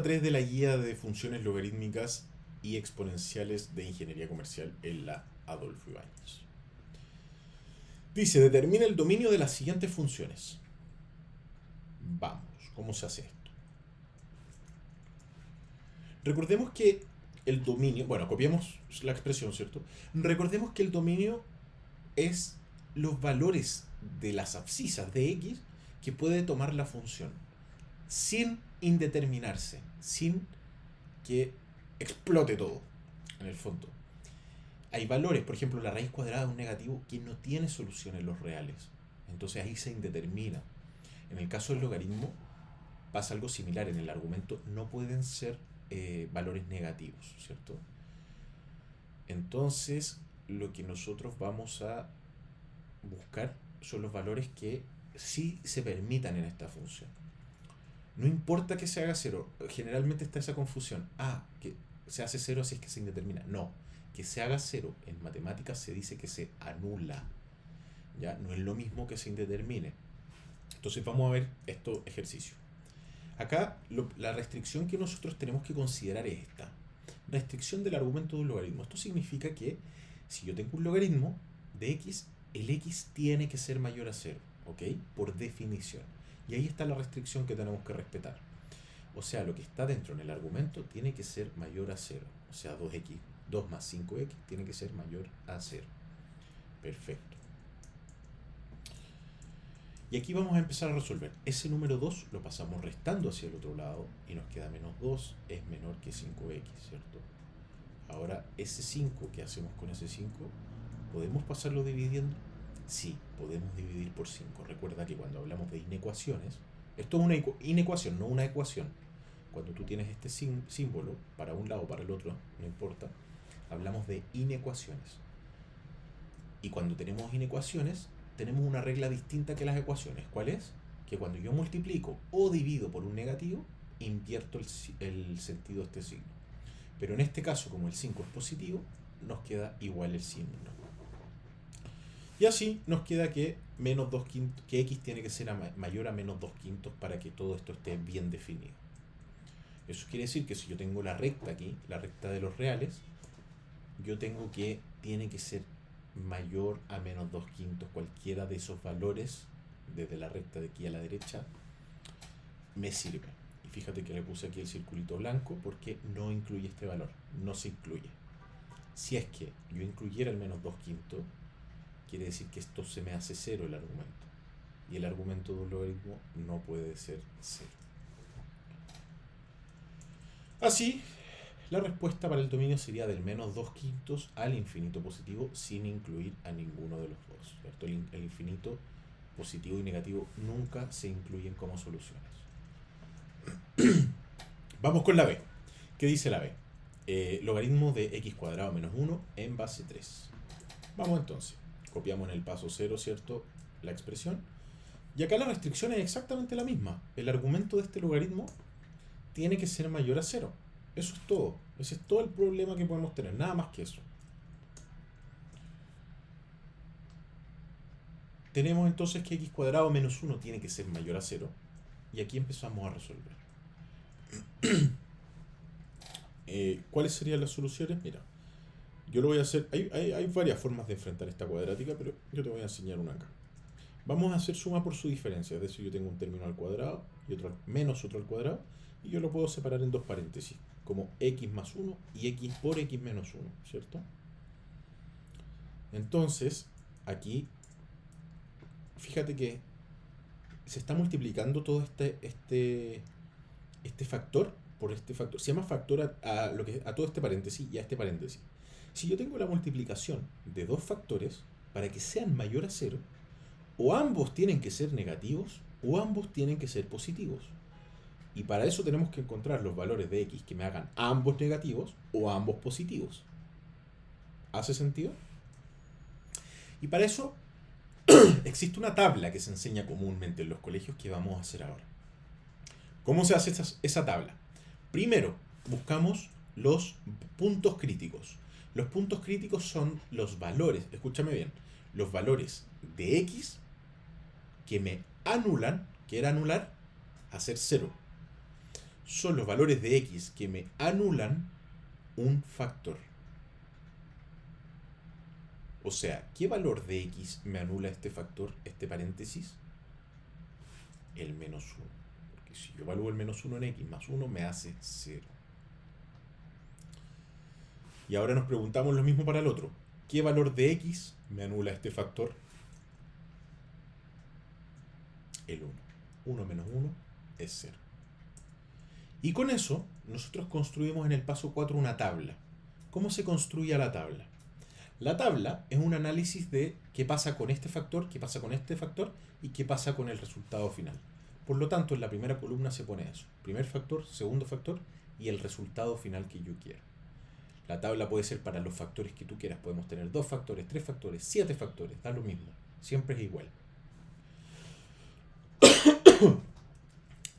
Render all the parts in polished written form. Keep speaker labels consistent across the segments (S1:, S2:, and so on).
S1: 3 de la guía de funciones logarítmicas y exponenciales de ingeniería comercial en la Adolfo Ibáñez. Dice, determina el dominio de las siguientes funciones. Vamos, ¿cómo se hace esto? Recordemos que el dominio, bueno, copiamos la expresión, ¿cierto? Recordemos que el dominio es los valores de las abscisas de x que puede tomar la función sin indeterminarse, sin que explote todo, en el fondo. Hay valores, por ejemplo, la raíz cuadrada de un negativo que no tiene solución en los reales. Entonces ahí se indetermina. En el caso del logaritmo pasa algo similar. En el argumento no pueden ser valores negativos, ¿cierto? Entonces lo que nosotros vamos a buscar son los valores que sí se permitan en esta función. No importa que se haga cero. Generalmente está esa confusión. Que se hace cero si es que se indetermina. No, que se haga cero en matemáticas se dice que se anula. ¿Ya? No es lo mismo que se indetermine. Entonces vamos a ver estos ejercicios. Acá la restricción que nosotros tenemos que considerar es esta. Restricción del argumento de un logaritmo. Esto significa que si yo tengo un logaritmo de x, el x tiene que ser mayor a cero. ¿Ok? Por definición. Y ahí está la restricción que tenemos que respetar. O sea, lo que está dentro en el argumento tiene que ser mayor a 0. O sea, 2x, 2 más 5x tiene que ser mayor a 0. Perfecto. Y aquí vamos a empezar a resolver. Ese número 2 lo pasamos restando hacia el otro lado y nos queda menos 2 es menor que 5x, ¿cierto? Ahora, ese 5, ¿qué hacemos con ese 5? ¿Podemos pasarlo dividiendo? Sí, podemos dividir por 5. Recuerda que cuando hablamos de inecuaciones, esto es una inecuación, no una ecuación. Cuando tú tienes este símbolo para un lado o para el otro, no importa, hablamos de inecuaciones. Y cuando tenemos inecuaciones, tenemos una regla distinta que las ecuaciones. ¿Cuál es? Que cuando yo multiplico o divido por un negativo, invierto el sentido de este signo. Pero en este caso, como el 5 es positivo, nos queda igual el signo. Y así nos queda que menos 2 quintos, que x tiene que ser mayor a menos 2 quintos para que todo esto esté bien definido. Eso quiere decir que si yo tengo la recta aquí, la recta de los reales, yo tengo que tiene que ser mayor a menos 2 quintos. Cualquiera de esos valores, desde la recta de aquí a la derecha, me sirve. Y fíjate que le puse aquí el circulito blanco porque no incluye este valor, no se incluye. Si es que yo incluyera el menos 2 quintos, quiere decir que esto se me hace cero el argumento. Y el argumento de un logaritmo no puede ser cero. Así, la respuesta para el dominio sería del menos 2 quintos al infinito positivo sin incluir a ninguno de los dos, ¿cierto? El infinito positivo y negativo nunca se incluyen como soluciones. Vamos con la B. ¿Qué dice la B? Logaritmo de x cuadrado menos 1 en base 3. Vamos entonces. Copiamos en el paso 0, ¿cierto? La expresión. Y acá la restricción es exactamente la misma. El argumento de este logaritmo tiene que ser mayor a 0. Eso es todo. Ese es todo el problema que podemos tener. Nada más que eso. Tenemos entonces que x cuadrado menos 1 tiene que ser mayor a 0. Y aquí empezamos a resolver. ¿Cuáles serían las soluciones? Mira, yo lo voy a hacer. Hay varias formas de enfrentar esta cuadrática, pero yo te voy a enseñar una acá. Vamos a hacer suma por su diferencia. Es decir, yo tengo un término al cuadrado y otro menos otro al cuadrado. Y yo lo puedo separar en dos paréntesis, como x más 1 y x por x menos 1, ¿cierto? Entonces, aquí, fíjate que se está multiplicando todo este factor por este factor. Se llama factor a todo este paréntesis y a este paréntesis. Si yo tengo la multiplicación de dos factores, para que sean mayor a 0, o ambos tienen que ser negativos o ambos tienen que ser positivos. Y para eso tenemos que encontrar los valores de x que me hagan ambos negativos o ambos positivos. ¿Hace sentido? Y para eso existe una tabla que se enseña comúnmente en los colegios que vamos a hacer ahora. ¿Cómo se hace esa tabla? Primero, buscamos los puntos críticos. Los puntos críticos son los valores, escúchame bien, los valores de x que me anulan, que era anular, hacer 0. son los valores de x que me anulan un factor. O sea, ¿qué valor de x me anula este factor, este paréntesis? El menos 1. Porque si yo evalúo el menos 1 en x más 1 me hace 0. Y ahora nos preguntamos lo mismo para el otro. ¿Qué valor de x me anula este factor? El 1. 1 menos 1 es 0. Y con eso nosotros construimos en el paso 4 una tabla. ¿Cómo se construye la tabla? La tabla es un análisis de qué pasa con este factor, qué pasa con este factor y qué pasa con el resultado final. Por lo tanto, en la primera columna se pone eso. Primer factor, segundo factor y el resultado final que yo quiero. La tabla puede ser para los factores que tú quieras. Podemos tener 2 factores, 3 factores, 7 factores. Da lo mismo. Siempre es igual.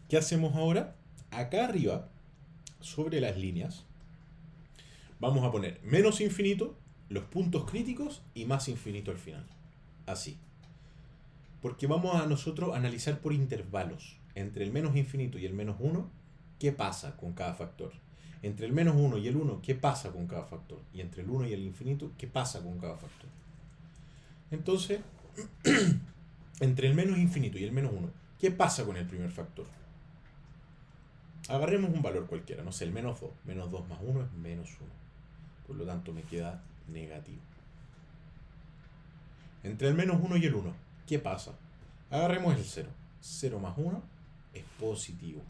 S1: ¿Qué hacemos ahora? Acá arriba, sobre las líneas, vamos a poner menos infinito, los puntos críticos y más infinito al final. Así. Porque vamos a nosotros analizar por intervalos. Entre el menos infinito y el menos 1, ¿qué pasa con cada factor? Entre el menos 1 y el 1, ¿qué pasa con cada factor? Y entre el 1 y el infinito, ¿qué pasa con cada factor? Entonces, entre el menos infinito y el menos 1, ¿qué pasa con el primer factor? Agarremos un valor cualquiera, no sé, el menos 2. Menos 2 más 1 es menos 1. Por lo tanto, me queda negativo. Entre el menos 1 y el 1, ¿qué pasa? Agarremos el 0. 0 más 1 es positivo.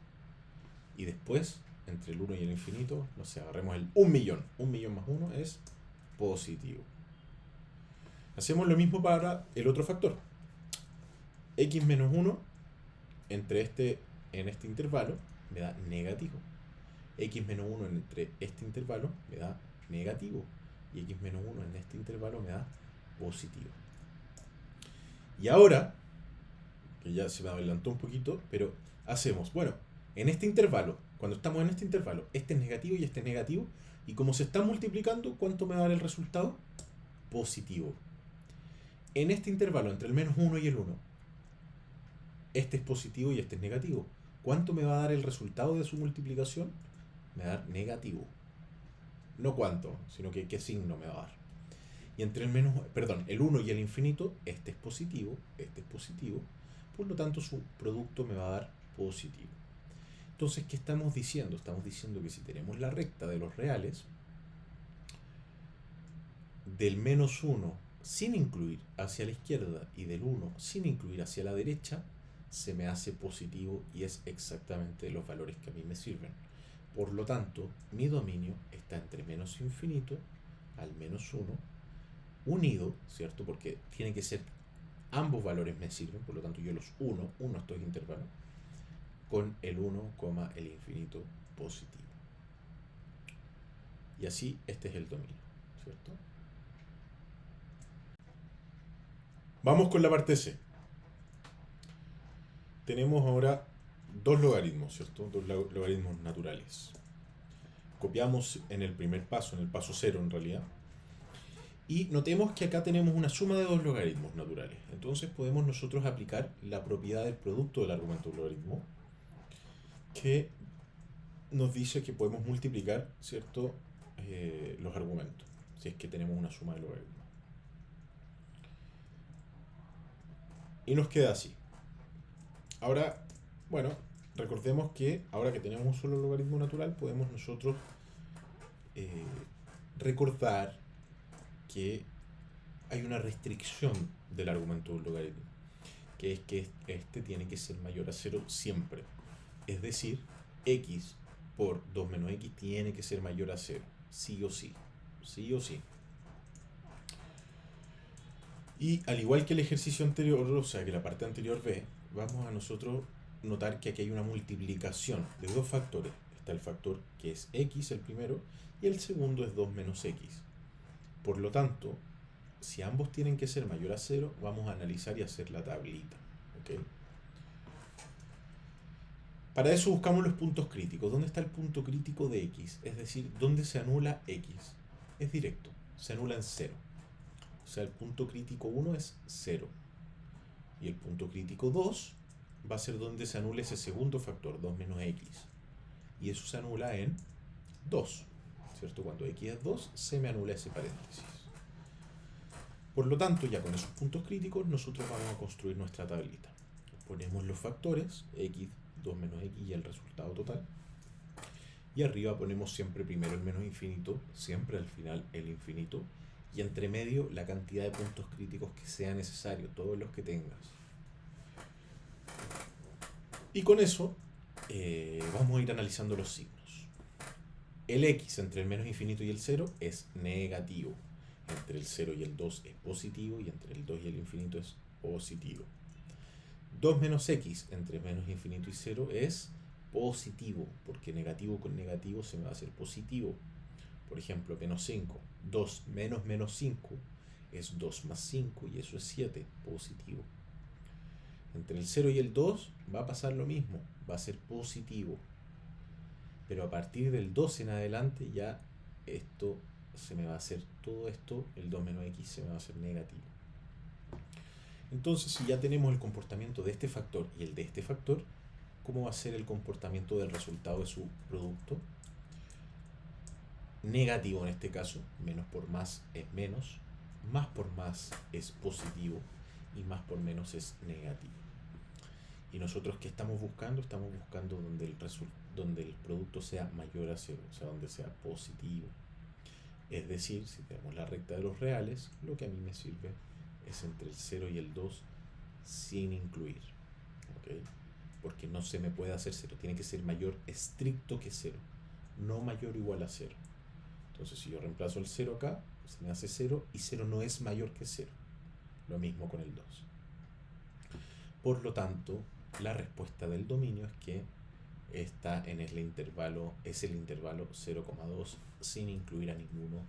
S1: Y después, entre el 1 y el infinito, no sé, agarremos el 1.000.000. 1.000.000 más 1 es positivo. Hacemos lo mismo para el otro factor. X menos 1 en este intervalo me da negativo. X menos 1 entre este intervalo me da negativo. Y x menos 1 en este intervalo me da positivo. Y ahora, que ya se me adelantó un poquito, pero hacemos, bueno, en este intervalo, cuando estamos en este intervalo, este es negativo y este es negativo, y como se está multiplicando, ¿cuánto me va a dar el resultado? Positivo. En este intervalo, entre el menos 1 y el 1, este es positivo y este es negativo. ¿Cuánto me va a dar el resultado de su multiplicación? Me va a dar negativo. No cuánto, sino que qué signo me va a dar. Y entre el 1 y el infinito, este es positivo, por lo tanto su producto me va a dar positivo. Entonces, ¿qué estamos diciendo? Estamos diciendo que si tenemos la recta de los reales, del menos 1 sin incluir hacia la izquierda y del 1 sin incluir hacia la derecha, se me hace positivo y es exactamente los valores que a mí me sirven. Por lo tanto, mi dominio está entre menos infinito al menos 1, unido, ¿cierto? Porque tiene que ser, ambos valores me sirven, por lo tanto yo los uno estos intervalos, con el 1, el infinito positivo. Y así este es el dominio, ¿cierto? Vamos con la parte C. Tenemos ahora dos logaritmos, ¿cierto? Dos logaritmos naturales. Copiamos en el primer paso, en el paso 0 en realidad. Y notemos que acá tenemos una suma de dos logaritmos naturales. Entonces podemos nosotros aplicar la propiedad del producto del argumento del logaritmo, que nos dice que podemos multiplicar, ¿cierto? Los argumentos, si es que tenemos una suma de logaritmos. Y nos queda así. Ahora, bueno, recordemos que ahora que tenemos un solo logaritmo natural, podemos nosotros recordar que hay una restricción del argumento del logaritmo, que es que este tiene que ser mayor a 0 siempre. Es decir, x por 2 menos x tiene que ser mayor a 0, sí o sí. Sí o sí. Y al igual que el ejercicio anterior, o sea que la parte anterior B, vamos a nosotros notar que aquí hay una multiplicación de dos factores. Está el factor que es x, el primero, y el segundo es 2 menos x. Por lo tanto, si ambos tienen que ser mayor a 0, vamos a analizar y hacer la tablita. ¿Okay? Para eso buscamos los puntos críticos. ¿Dónde está el punto crítico de x? Es decir, ¿dónde se anula x? Es directo, se anula en 0. O sea, el punto crítico 1 es 0. Y el punto crítico 2 va a ser donde se anule ese segundo factor, 2 menos x. y eso se anula en 2, ¿cierto? Cuando x es 2, se me anula ese paréntesis. Por lo tanto, ya con esos puntos críticos, nosotros vamos a construir nuestra tablita. Ponemos los factores, x, 2 menos x y el resultado total. Y arriba ponemos siempre primero el menos infinito, siempre al final el infinito, y entre medio la cantidad de puntos críticos que sea necesario, todos los que tengas. Y con eso vamos a ir analizando los signos. El x entre el menos infinito y el 0 es negativo. Entre el 0 y el 2 es positivo y entre el 2 y el infinito es positivo. 2 menos x entre menos infinito y 0 es positivo, porque negativo con negativo se me va a hacer positivo. Por ejemplo, menos 5. 2 menos menos 5 es 2 más 5 y eso es 7, positivo. Entre el 0 y el 2 va a pasar lo mismo, va a ser positivo. Pero a partir del 2 en adelante ya esto se me va a hacer, todo esto, el 2 menos x se me va a hacer negativo. Entonces, si ya tenemos el comportamiento de este factor y el de este factor, ¿cómo va a ser el comportamiento del resultado de su producto? Negativo en este caso, menos por más es menos, más por más es positivo y más por menos es negativo. Y nosotros, ¿qué estamos buscando? Estamos buscando donde el producto sea mayor a 0, o sea, donde sea positivo. Es decir, si tenemos la recta de los reales, lo que a mí me sirve es entre el 0 y el 2 sin incluir. ¿Okay? Porque no se me puede hacer 0, tiene que ser mayor estricto que 0, no mayor o igual a 0. Entonces, si yo reemplazo el 0 acá, se me hace 0 y 0 no es mayor que 0. Lo mismo con el 2. Por lo tanto, la respuesta del dominio es que está en el intervalo, es el intervalo 0,2 sin incluir a ninguno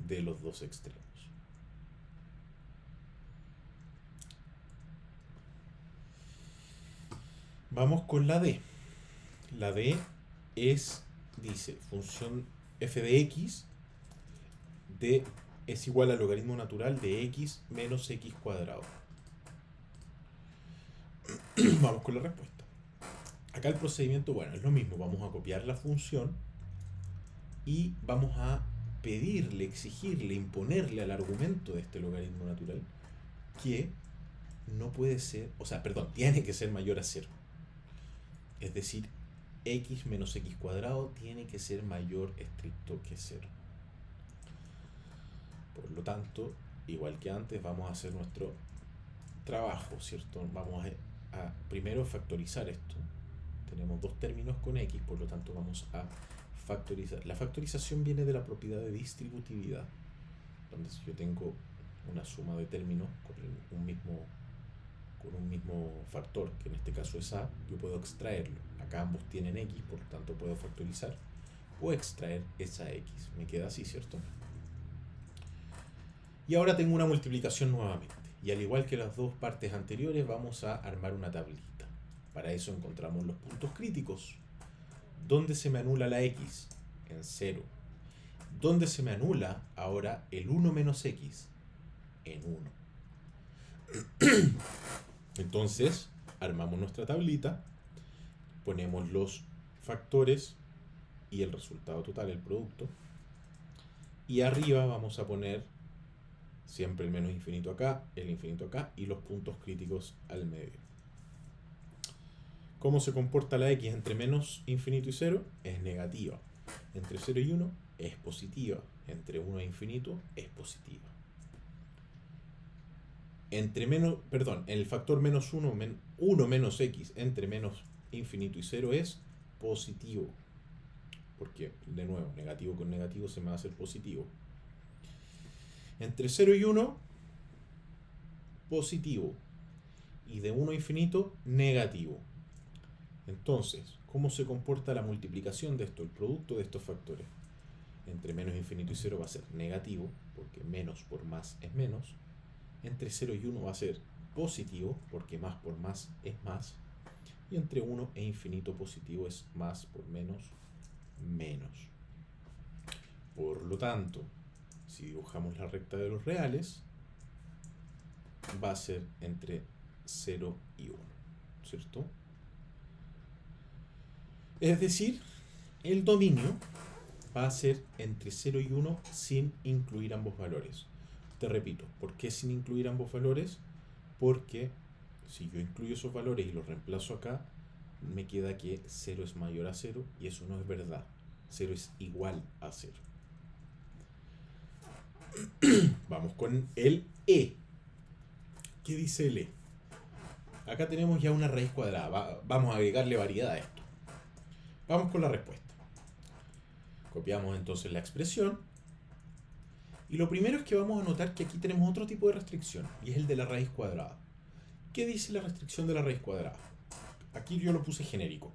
S1: de los dos extremos. Vamos con la D. La D dice, función f de x es igual al logaritmo natural de x menos x cuadrado. Vamos con la respuesta. Acá el procedimiento, bueno, es lo mismo. Vamos a copiar la función y vamos a pedirle, exigirle, imponerle al argumento de este logaritmo natural que no puede ser, o sea, perdón, tiene que ser mayor a 0. Es decir, x menos x cuadrado tiene que ser mayor estricto que 0. Por lo tanto, igual que antes, vamos a hacer nuestro trabajo, ¿cierto? Vamos a primero factorizar esto. Tenemos dos términos con x, por lo tanto vamos a factorizar. La factorización viene de la propiedad de distributividad, donde si yo tengo una suma de términos con un mismo factor, que en este caso es a, yo puedo extraerlo. Acá ambos tienen x, por lo tanto puedo factorizar o extraer esa x. Me queda así, ¿cierto? Y ahora tengo una multiplicación nuevamente. Y al igual que las dos partes anteriores, vamos a armar una tablita. Para eso encontramos los puntos críticos. ¿Dónde se me anula la x? En 0. ¿Dónde se me anula ahora el 1 menos x? En 1. Entonces, armamos nuestra tablita, ponemos los factores y el resultado total, el producto. Y arriba vamos a poner siempre el menos infinito acá, el infinito acá y los puntos críticos al medio. ¿Cómo se comporta la x entre menos infinito y 0? Es negativa. Entre 0 y 1 es positiva. Entre 1 e infinito es positiva. El factor menos 1 menos x entre menos infinito y 0 es positivo. Porque, de nuevo, negativo con negativo se me va a hacer positivo. Entre 0 y 1, positivo. Y de 1 a infinito, negativo. Entonces, ¿cómo se comporta la multiplicación de esto, el producto de estos factores? Entre menos infinito y 0 va a ser negativo, porque menos por más es menos. Entre 0 y 1 va a ser positivo, porque más por más es más. Y entre 1 e infinito positivo es más por menos, menos. Por lo tanto, si dibujamos la recta de los reales, va a ser entre 0 y 1, ¿cierto? Es decir, El dominio va a ser entre 0 y 1 sin incluir ambos valores. Te repito, ¿por qué sin incluir ambos valores? Porque si yo incluyo esos valores y los reemplazo acá, me queda que 0 es mayor a 0 y eso no es verdad. 0 es igual a 0. Vamos con el E. ¿Qué dice el E? Acá tenemos ya una raíz cuadrada. Vamos a agregarle variedad a esto. Vamos con la respuesta. Copiamos entonces la expresión. Y lo primero es que vamos a notar que aquí tenemos otro tipo de restricción, y es el de la raíz cuadrada. ¿Qué dice la restricción de la raíz cuadrada? Aquí yo lo puse genérico.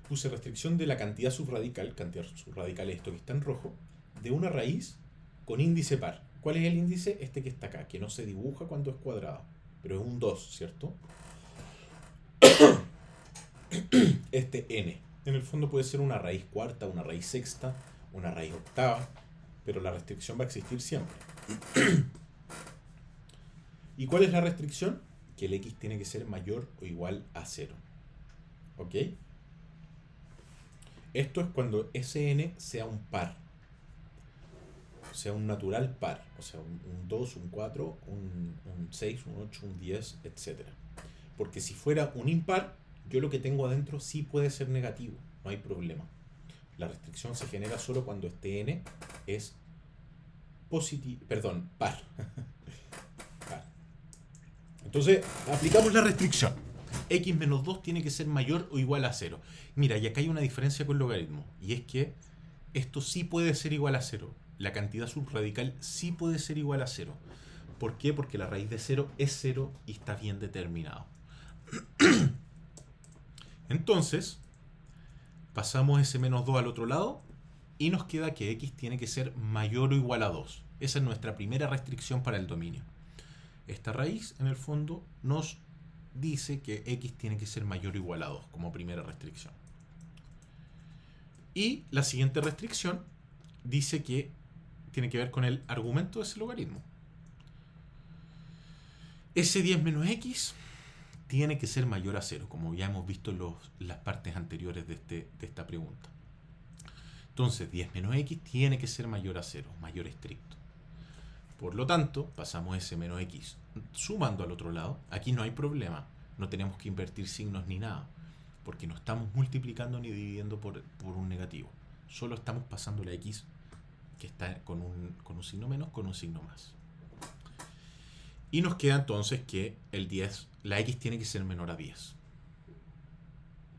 S1: Puse restricción de la cantidad subradical es esto que está en rojo, de una raíz con índice par. ¿Cuál es el índice? Este que está acá, que no se dibuja cuando es cuadrado, pero es un 2, ¿cierto? Este n. En el fondo puede ser una raíz cuarta, una raíz sexta, una raíz octava, pero la restricción va a existir siempre. ¿Y cuál es la restricción? Que el x tiene que ser mayor o igual a 0. ¿Ok? Esto es cuando ese n sea un par, sea un natural par, o sea, un 2, un 4, un 6, un 8, un 10, etc. Porque si fuera un impar, yo lo que tengo adentro sí puede ser negativo, no hay problema. La restricción se genera solo cuando este n es par. Par. Entonces, aplicamos la restricción. X menos 2 tiene que ser mayor o igual a 0. Mira, y acá hay una diferencia con logaritmo, y es que esto sí puede ser igual a 0. La cantidad subradical sí puede ser igual a 0. ¿Por qué? Porque la raíz de 0 es 0 y está bien determinado. Entonces, pasamos ese menos 2 al otro lado y nos queda que x tiene que ser mayor o igual a 2. Esa es nuestra primera restricción para el dominio. Esta raíz, en el fondo, nos dice que x tiene que ser mayor o igual a 2 como primera restricción. Y la siguiente restricción dice que tiene que ver con el argumento de ese logaritmo. S10 menos x tiene que ser mayor a 0, como ya hemos visto en las partes anteriores de esta pregunta. Entonces, 10 menos x tiene que ser mayor a 0, mayor estricto. Por lo tanto, pasamos S menos x sumando al otro lado. Aquí no hay problema, no tenemos que invertir signos ni nada, porque no estamos multiplicando ni dividiendo por un negativo. Solo estamos pasando la x que está con un signo menos con un signo más. Y nos queda entonces que la x tiene que ser menor a 10.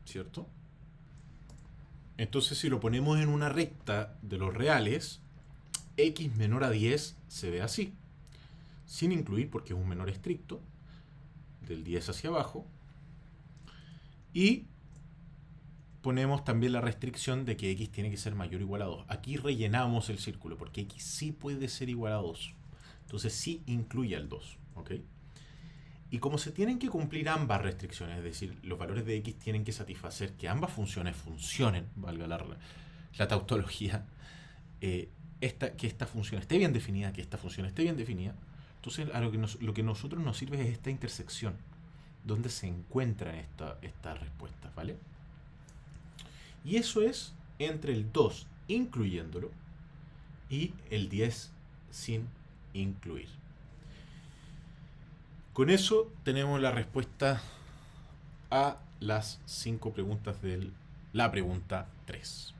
S1: ¿Cierto? Entonces, si lo ponemos en una recta de los reales, x menor a 10 se ve así, sin incluir porque es un menor estricto, del 10 hacia abajo, y ponemos también la restricción de que x tiene que ser mayor o igual a 2. Aquí rellenamos el círculo, porque x sí puede ser igual a 2. Entonces sí incluye al 2. ¿Ok? Y como se tienen que cumplir ambas restricciones, es decir, los valores de x tienen que satisfacer que ambas funciones funcionen, valga la tautología, que esta función esté bien definida, que esta función esté bien definida. Entonces, lo que a nosotros nos sirve es esta intersección, donde se encuentran estas respuestas, ¿vale? Y eso es entre el 2 incluyéndolo y el 10 sin incluir. Con eso tenemos la respuesta a las 5 preguntas de la pregunta 3.